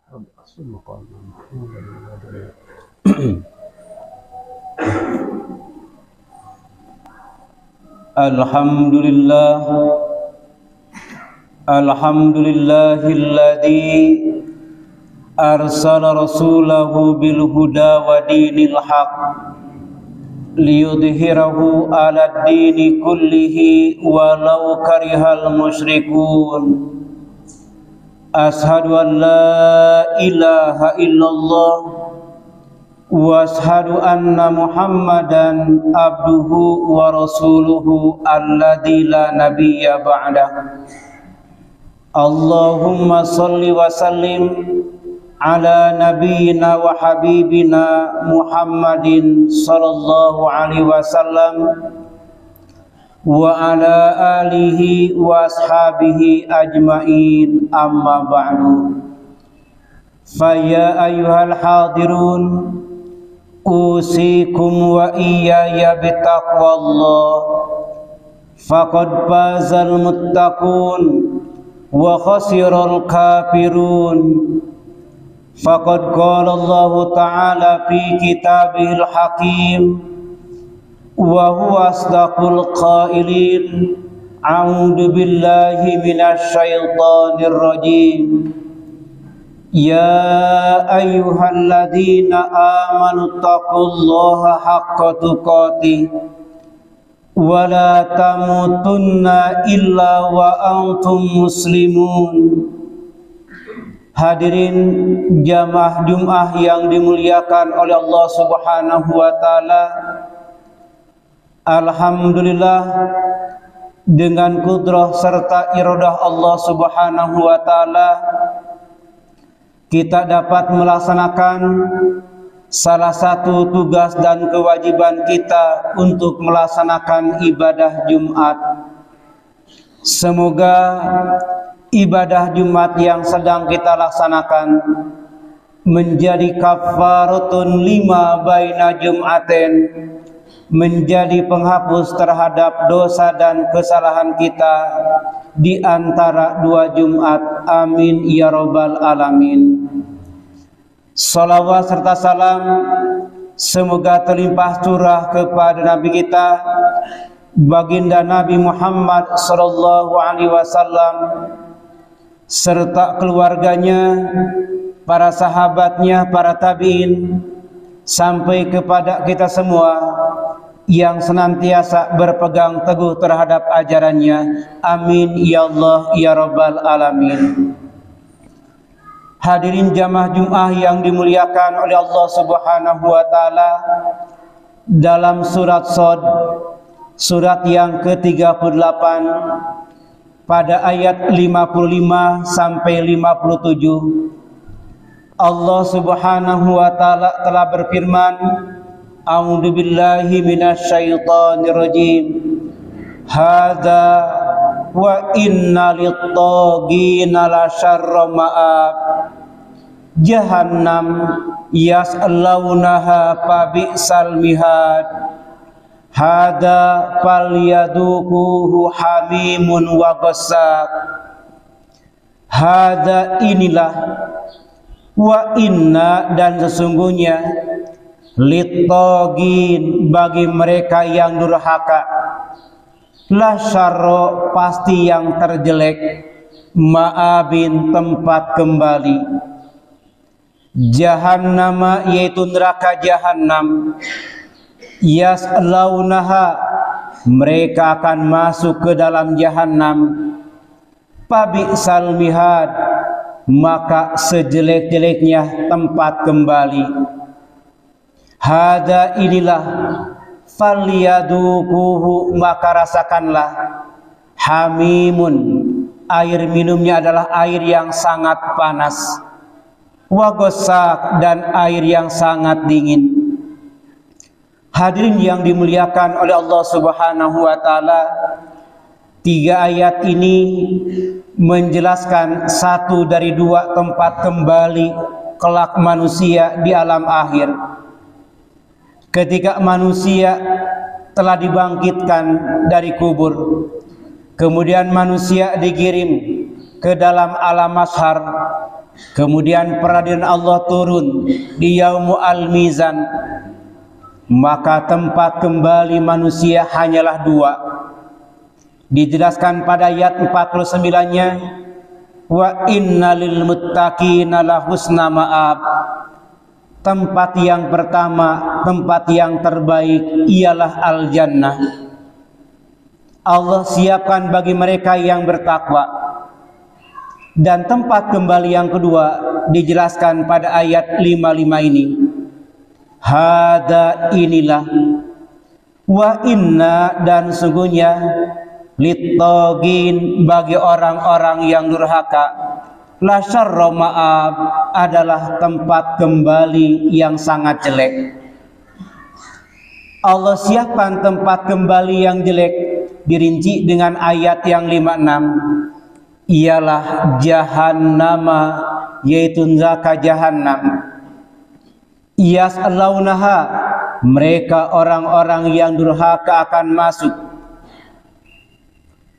Alhamdulillah, alhamdulillahilladzi arsala rasulahu bil huda wa dinil haq liyudhhirahu 'alad dini kullihi walau karihal musyrikun. Ashhadu an la ilaha illallah wa ashhadu anna Muhammadan abduhu wa rasuluhu alladzi la nabiyya ba'dah. Allahumma salli wa sallim ala nabiyyina wa habibina Muhammadin sallallahu alaihi wasallam wa ala alihi wa ashabihi ajma'in, amma ba'du. Faya ayyuhal hadirun, usikum wa iyaya bitaqwallah, faqad fazal muttaqun wa khasiral kafirun. Faqad qala Allah ta'ala fi kitabihil hakim wa huwa asdaqul qailin. A'udzu billahi minasy syaithanir rajim. Ya ayyuhalladzina amanu taqullaha haqqa tuqatih wa la tamutunna illa wa antum muslimun. Hadirin jamaah Jumat yang dimuliakan oleh Allah Subhanahu wa taala, alhamdulillah dengan kudrah serta iradah Allah Subhanahu wa taala kita dapat melaksanakan salah satu tugas dan kewajiban kita untuk melaksanakan ibadah Jumat. Semoga ibadah Jumat yang sedang kita laksanakan menjadi kafaratun lima baina Jum'aten, menjadi penghapus terhadap dosa dan kesalahan kita di antara dua Jumat. Amin ya rabbal alamin. Salawat serta salam semoga terlimpah curah kepada Nabi kita, baginda Nabi Muhammad sallallahu alaihi wasallam, serta keluarganya, para sahabatnya, para tabi'in, sampai kepada kita semua yang senantiasa berpegang teguh terhadap ajarannya. Amin ya Allah ya rabbal alamin. Hadirin jamaah Jumat yang dimuliakan oleh Allah Subhanahu wa taala, dalam surat Shad, surat yang ke-38 pada ayat 55 sampai 57, Allah Subhanahu wa taala telah berfirman, A'udzu billahi minasy syaithanir rajim. Hadza wa inna lit-taghina la syarra ma'ab. Jahannam yaslaunaha fabi'sal mihad. Hadza falyaduquhu hamimun wa ghassaq. Hadza inilah, wa inna dan sesungguhnya, lit-taghin bagi mereka yang durhaka, la syarra pasti yang terjelek, ma'abin tempat kembali. Jahannama yaitu neraka Jahannam, yaslaunaha mereka akan masuk ke dalam Jahannam, fabi'sal mihad maka sejelek-jeleknya tempat kembali. Hada inilah, falyaduquhu maka rasakanlah, hamimun air minumnya adalah air yang sangat panas, wa ghassaq dan air yang sangat dingin. Hadirin yang dimuliakan oleh Allah Subhanahu wa taala, tiga ayat ini menjelaskan satu dari dua tempat kembali kelak manusia di alam akhir. Ketika manusia telah dibangkitkan dari kubur, kemudian manusia dikirim ke dalam alam mahsyar, Kemudian peradilan Allah turun di yaumul al-mizan, maka tempat kembali manusia hanyalah dua. Dijelaskan pada ayat 49-nya, wa innalil muttaqina lahusna ma'ab. Tempat yang pertama, tempat yang terbaik ialah al-jannah. Allah siapkan bagi mereka yang bertakwa. Dan tempat kembali yang kedua dijelaskan pada ayat 55 ini. Hada inilah, wa inna, dan sungguhnya, littogin, bagi orang-orang yang durhaka, la syarra ma'ab, adalah tempat kembali yang sangat jelek. Allah siapkan tempat kembali yang jelek, dirinci dengan ayat yang 56, ialah jahannama, yaitu neraka jahanam. Yaslaunaha, mereka orang-orang yang durhaka akan masuk.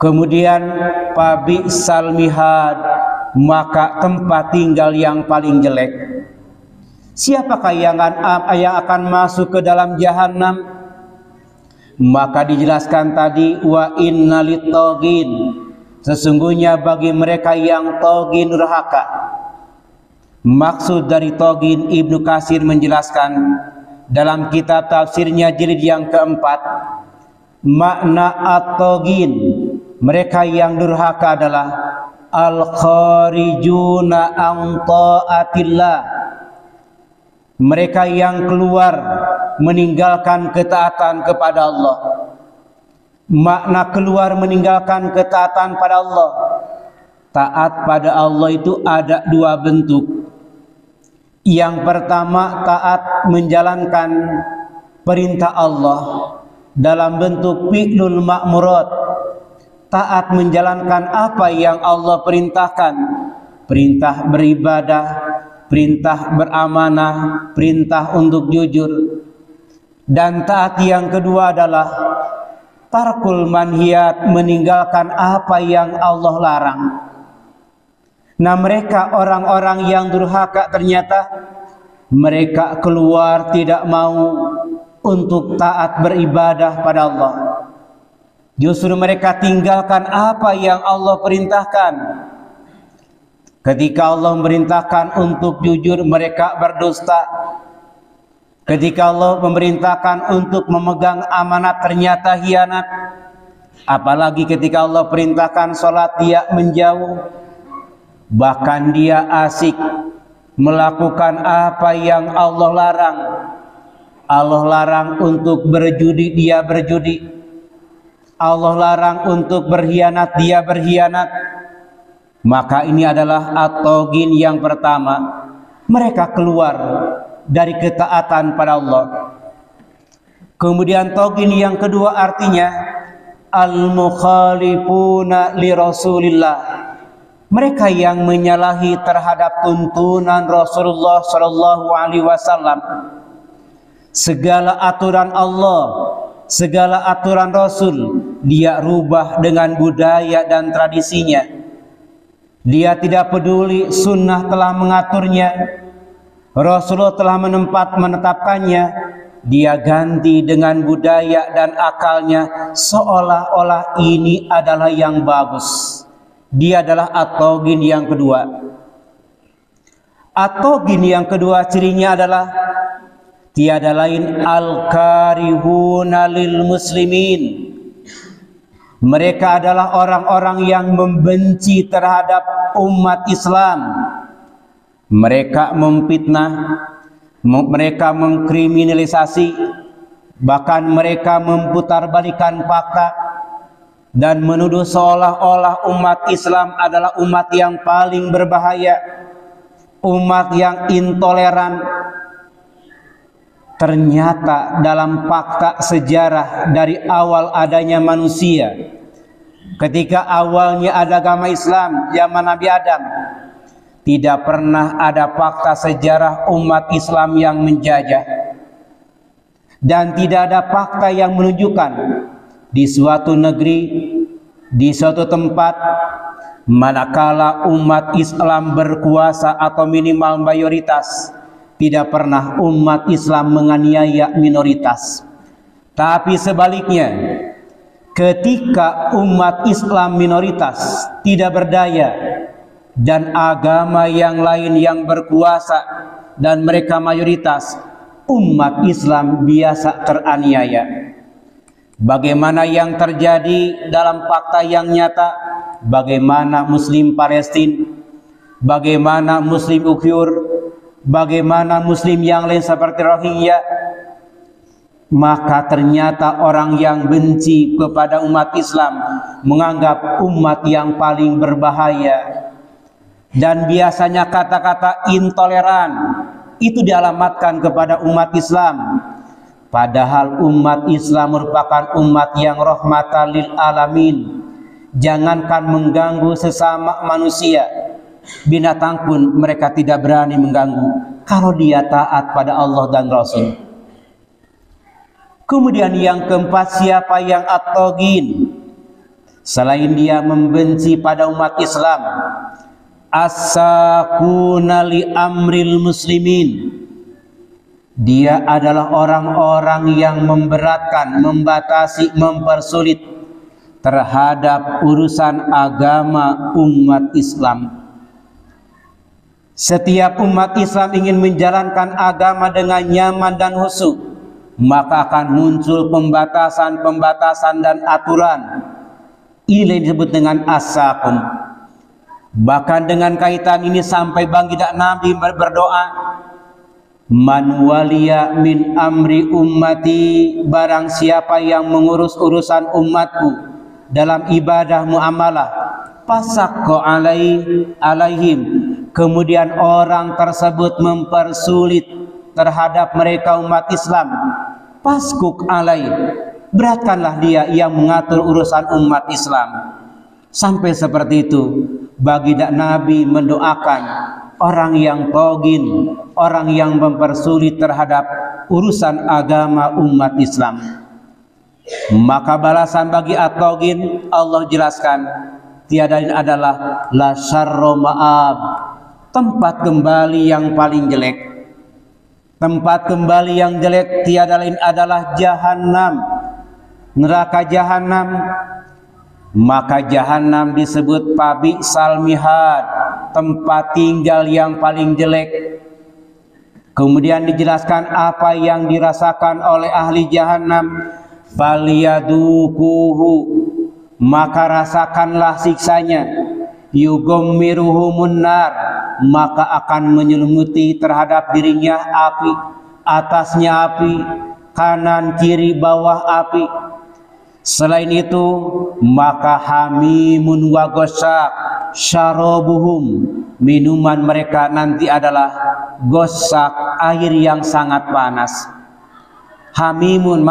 Kemudian pabi'sal mihad, maka tempat tinggal yang paling jelek. Siapakah yang akan masuk ke dalam jahanam? Maka dijelaskan tadi, wa innalit togin, sesungguhnya bagi mereka yang togin durhaka. Maksud dari togin, Ibnu Katsir menjelaskan dalam kitab tafsirnya jilid yang keempat, makna at-togin, mereka yang durhaka adalah al-kharijuna an ta'atillah, mereka yang keluar meninggalkan ketaatan kepada Allah. Makna keluar meninggalkan ketaatan pada Allah, taat pada Allah itu ada dua bentuk. Yang pertama, taat menjalankan perintah Allah dalam bentuk fi'lul ma'murat, taat menjalankan apa yang Allah perintahkan, perintah beribadah, perintah beramanah, perintah untuk jujur. Dan taat yang kedua adalah tarkul manhiyat, meninggalkan apa yang Allah larang. Nah, mereka orang-orang yang durhaka ternyata mereka keluar tidak mau untuk taat beribadah pada Allah. Justru mereka tinggalkan apa yang Allah perintahkan. Ketika Allah memerintahkan untuk jujur, mereka berdusta. Ketika Allah memerintahkan untuk memegang amanat, ternyata hianat. Apalagi ketika Allah perintahkan sholat, dia menjauh. Bahkan dia asik melakukan apa yang Allah larang. Allah larang untuk berjudi, dia berjudi. Allah larang untuk berkhianat, dia berkhianat. Maka ini adalah at-togin yang pertama. Mereka keluar dari ketaatan pada Allah. Kemudian togin yang kedua artinya al-mukhalifuna li Rasulillah, mereka yang menyalahi terhadap tuntunan Rasulullah Shallallahu Alaihi Wasallam. Segala aturan Allah, segala aturan Rasul, dia rubah dengan budaya dan tradisinya. Dia tidak peduli sunnah telah mengaturnya, Rasulullah telah menetapkannya, dia ganti dengan budaya dan akalnya, seolah-olah ini adalah yang bagus. Dia adalah at-togin yang kedua. At-togin yang kedua cirinya adalah tiada lain al-karihuna lil muslimin. Mereka adalah orang-orang yang membenci terhadap umat Islam. Mereka memfitnah, mereka mengkriminalisasi, bahkan mereka memutarbalikan fakta dan menuduh seolah-olah umat Islam adalah umat yang paling berbahaya, umat yang intoleran. Ternyata dalam fakta sejarah dari awal adanya manusia, ketika awalnya ada agama Islam zaman Nabi Adam, tidak pernah ada fakta sejarah umat Islam yang menjajah, dan tidak ada fakta yang menunjukkan di suatu negeri, di suatu tempat Manakala umat Islam berkuasa atau minimal mayoritas, tidak pernah umat Islam menganiaya minoritas. Tapi sebaliknya, ketika umat Islam minoritas tidak berdaya dan agama yang lain yang berkuasa dan mereka mayoritas, umat Islam biasa teraniaya. Bagaimana yang terjadi dalam fakta yang nyata? Bagaimana Muslim Palestina, bagaimana Muslim Uyghur, bagaimana Muslim yang lain seperti Rohingya. Maka ternyata orang yang benci kepada umat Islam menganggap umat yang paling berbahaya. Dan biasanya kata-kata intoleran itu dialamatkan kepada umat Islam. Padahal umat Islam merupakan umat yang rahmatan lil alamin. Jangankan mengganggu sesama manusia, binatang pun mereka tidak berani mengganggu kalau dia taat pada Allah dan Rasul. Kemudian yang keempat, siapa yang at-taghin? Selain dia membenci pada umat Islam, as-sakuna li amril muslimin. Dia adalah orang-orang yang memberatkan, membatasi, mempersulit terhadap urusan agama umat Islam. Setiap umat Islam ingin menjalankan agama dengan nyaman dan khusyuk, maka akan muncul pembatasan dan aturan. Ini disebut dengan as-sakun. Bahkan dengan kaitan ini sampai baginda Nabi berdoa, man waliya min amri ummati, barang siapa yang mengurus urusan umatku dalam ibadah muamalah, fasaqqa alaihim, kemudian orang tersebut mempersulit terhadap mereka umat Islam, faskuk alaih, beratkanlah dia yang mengatur urusan umat Islam. Sampai seperti itu baginda Nabi mendoakan orang yang taghin, orang yang mempersulit terhadap urusan agama umat Islam. Maka balasan bagi at-taghin, Allah jelaskan, tiada lain adalah la syarra ma'ab, tempat kembali yang paling jelek. Tempat kembali yang jelek tiada lain adalah jahanam, neraka jahanam. Maka jahanam disebut pabi'sal mihad, tempat tinggal yang paling jelek. Kemudian dijelaskan apa yang dirasakan oleh ahli jahanam, falyadukuhu, maka rasakanlah siksanya, yugommiruhumun nar, maka akan menyelimuti terhadap dirinya api, atasnya api, kanan kiri bawah api. Selain itu, maka hamimun wa ghasak syarabuhum, minuman mereka nanti adalah ghasak, air yang sangat panas. Hamimun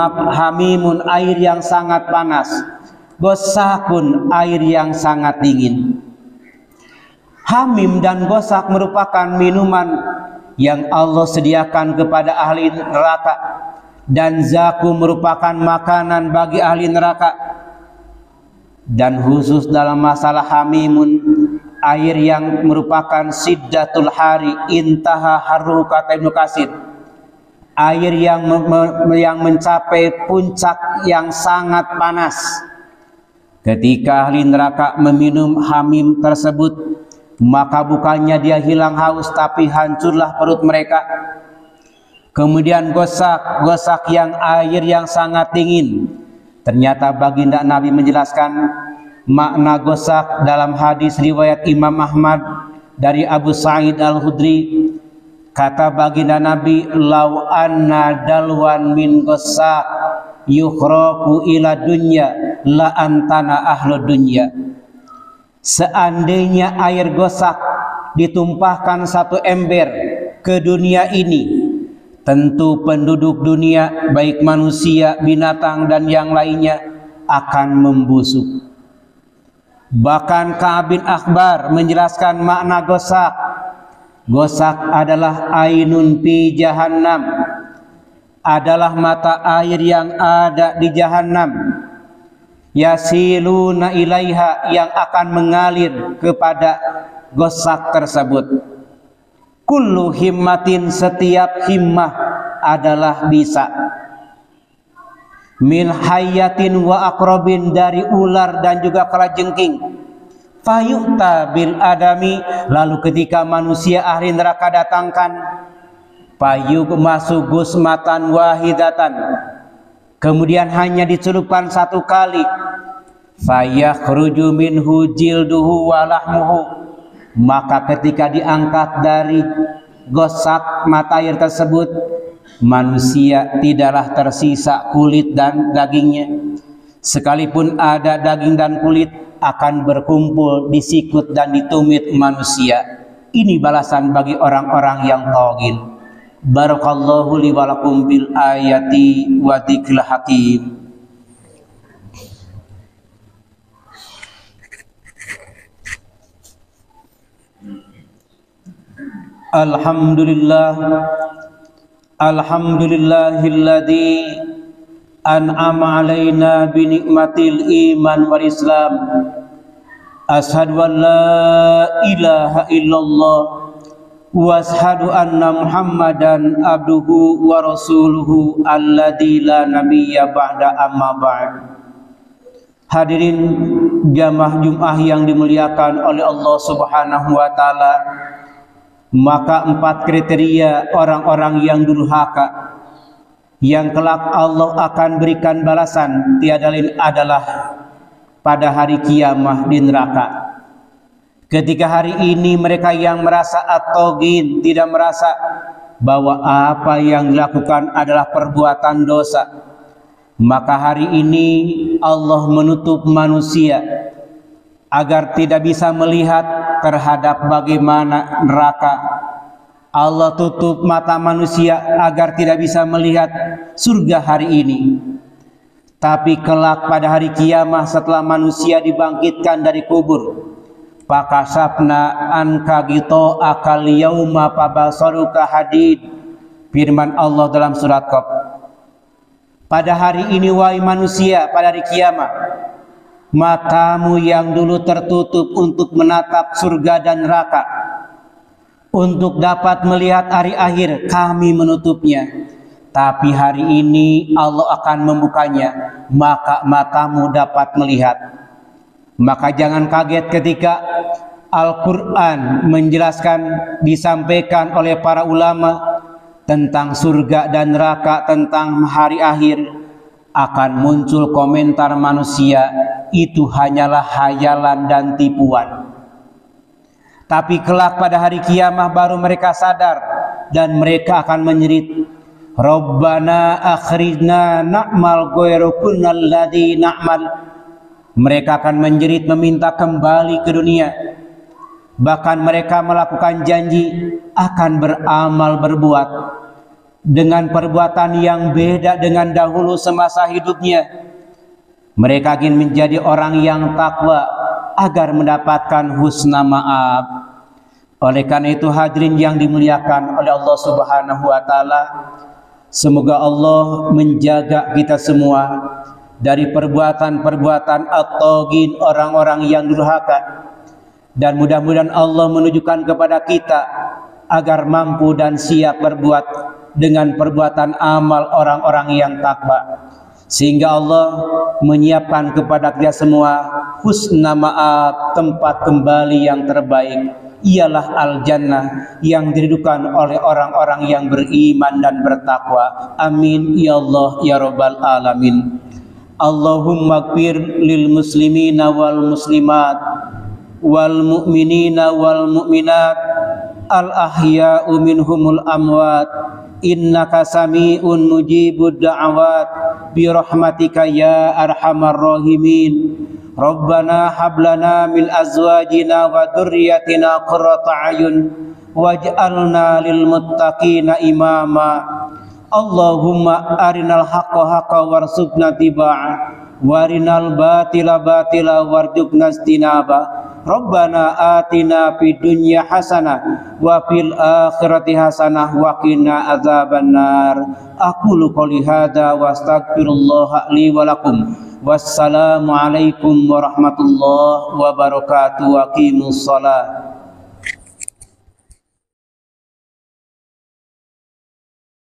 air yang sangat panas, ghasakun air yang sangat dingin. Hamim dan ghasak merupakan minuman yang Allah sediakan kepada ahli neraka, dan zakum merupakan makanan bagi ahli neraka. Dan khusus dalam masalah hamimun, air yang merupakan siddatul hari intaha haru, kata Ibnu Katsir, air yang mencapai puncak yang sangat panas. Ketika ahli neraka meminum hamim tersebut, maka bukannya dia hilang haus, tapi hancurlah perut mereka. Kemudian ghasak yang air yang sangat dingin. Ternyata baginda Nabi menjelaskan makna ghasak dalam hadis riwayat Imam Ahmad dari Abu Sa'id Al-Khudri. Kata baginda Nabi, law anna dalwan min ghasak yukhraqu ila dunya la antana ahlu dunya. Seandainya air ghasak ditumpahkan satu ember ke dunia ini, tentu penduduk dunia, baik manusia, binatang, dan yang lainnya akan membusuk. Bahkan Ka'ab bin Akhbar menjelaskan makna ghasak. Ghasak adalah ainun fi jahannam, adalah mata air yang ada di jahannam, yasiluna ilaiha, yang akan mengalir kepada gosak tersebut. Kullu himmatin, setiap himmah adalah bisa. Min hayatin wa akrobin, dari ular dan juga kalajengking. Fayu'ta bil adami, lalu ketika manusia ahli neraka datangkan, payuk masuk gusmatan wahidatan, kemudian hanya dicelupkan satu kali. Fayakhruju minhu jilduhu wa lahmuhu, maka ketika diangkat dari gosak mata air tersebut, manusia tidaklah tersisa kulit dan dagingnya. Sekalipun ada daging dan kulit, akan berkumpul di sikut dan di tumit manusia. Ini balasan bagi orang-orang yang taghin. Barakallahu li wa lakum bil ayati wa dzikril hakim. Alhamdulillah, alhamdulillahilladzi an'ama alaina bi nikmatil iman wal islam. Ashhadu an la ilaha illallah wa ashhadu anna muhammadan abduhu wa rasuluhu alladzi la nabiyya ba'da amma ba'd. Hadirin jamaah Jumat yang dimuliakan oleh Allah Subhanahu wa taala, maka 4 kriteria orang-orang yang durhaka yang kelak Allah akan berikan balasan tiada lain adalah pada hari kiamat di neraka. Ketika hari ini mereka yang merasa at-taghin tidak merasa bahwa apa yang dilakukan adalah perbuatan dosa, maka hari ini Allah menutup manusia agar tidak bisa melihat terhadap bagaimana neraka. Allah tutup mata manusia agar tidak bisa melihat surga hari ini. Tapi kelak pada hari kiamat setelah manusia dibangkitkan dari kubur, pakasapna anka gito akal yauma pabasaruka hadid, firman Allah dalam surat Qaf. Pada hari ini wahai manusia, pada hari kiamat, matamu yang dulu tertutup untuk menatap surga dan neraka, untuk dapat melihat hari akhir, kami menutupnya. Tapi hari ini Allah akan membukanya, maka matamu dapat melihat. Maka jangan kaget ketika Al-Quran menjelaskan, disampaikan oleh para ulama tentang surga dan neraka, tentang hari akhir, akan muncul komentar manusia, itu hanyalah hayalan dan tipuan. Tapi kelak pada hari kiamat baru mereka sadar dan mereka akan menjerit, Rabbana akhrijna na'mal ghairu kunnal ladzi na'mal. Mereka akan menjerit meminta kembali ke dunia. Bahkan mereka melakukan janji akan beramal berbuat dengan perbuatan yang beda dengan dahulu semasa hidupnya. Mereka ingin menjadi orang yang takwa agar mendapatkan husna maaf. Oleh karena itu hadirin yang dimuliakan oleh Allah Subhanahu wa taala, semoga Allah menjaga kita semua dari perbuatan-perbuatan at-taghin, orang-orang yang durhaka, dan mudah-mudahan Allah menunjukkan kepada kita agar mampu dan siap berbuat dengan perbuatan amal orang-orang yang takwa, sehingga Allah menyiapkan kepada kita semua husna maaf, tempat kembali yang terbaik, ialah al-jannah yang diridhokan oleh orang-orang yang beriman dan bertakwa. Amin ya Allah ya rabbal alamin. Allahumma ighfir lil muslimina wal muslimat wal mu'minina wal mu'minat al ahya'u minhumul amwat, innaka sami'un mujibud da'awat bi rahmatika ya arhamar rahimin. Rabbana hablana min azwajina wa dzurriyyatina qurrata a'yun waj'alna lil muttaqina imama. Allahumma arinal haqqa haqqa warzuqna tiba'ah warinal batila batila warzuqna istinaba. Rabbana atina fid dunya hasanah wa fil akhirati hasanah wa qina adzabannar. Aqulu qouli hadza wa astaghfirullah li wa lakum Wassalamualaikum warahmatullahi wabarakatuh. Aqimus shalah.